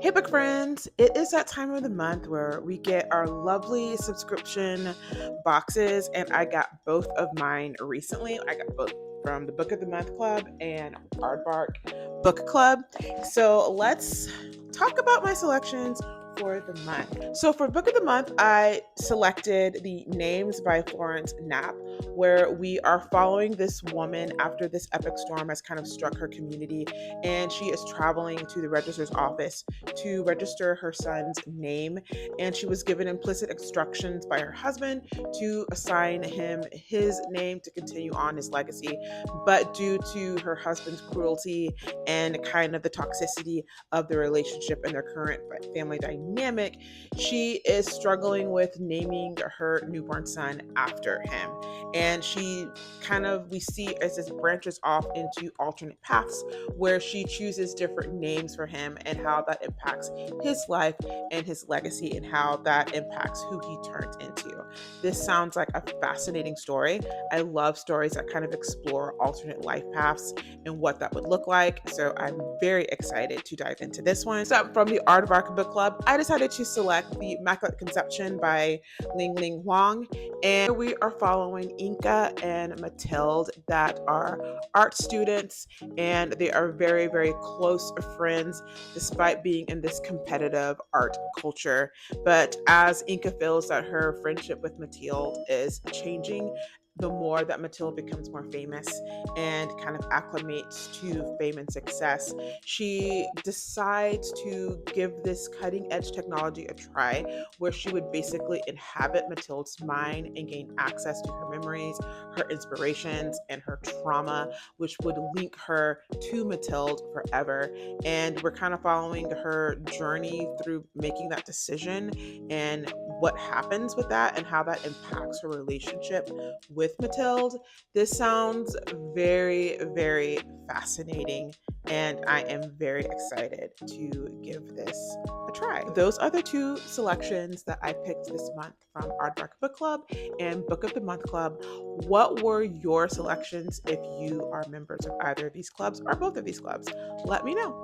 Hey, book friends! It is that time of the month where we get our lovely subscription boxes, and I got both of mine recently. I got both from the Book of the Month Club and Aardvark Book Club. So let's talk about my selections for the month. So for Book of the Month, I selected The Names by Florence Knapp, where we are following this woman after this epic storm has kind of struck her community, and she is traveling to the registrar's office to register her son's name. And she was given implicit instructions by her husband to assign him his name to continue on his legacy. But due to her husband's cruelty and kind of the toxicity of the relationship and their current family dynamic, she is struggling with naming her newborn son after him. And she kind of, we see as this branches off into alternate paths where she chooses different names for him and how that impacts his life and his legacy and how that impacts who he turns into. This sounds like a fascinating story. I love stories that kind of explore alternate life paths and what that would look like. So I'm very excited to dive into this one. So from the Aardvark Book Club, I decided to select The Immaculate Conception by Ling Ling Huang. And we are following Inca and Mathilde, that are art students, and they are very, very close friends despite being in this competitive art culture. But as Inca feels that her friendship with Mathilde is changing, the more that Mathilde becomes more famous and kind of acclimates to fame and success, she decides to give this cutting edge technology a try, where she would basically inhabit Mathilde's mind and gain access to her memories, her inspirations, and her trauma, which would link her to Mathilde forever. And we're kind of following her journey through making that decision and what happens with that and how that impacts her relationship with Mathilde. This sounds very, very fascinating, and I am very excited to give this a try. Those are the two selections that I picked this month from Aardvark Book Club and Book of the Month Club. What were your selections if you are members of either of these clubs or both of these clubs? Let me know.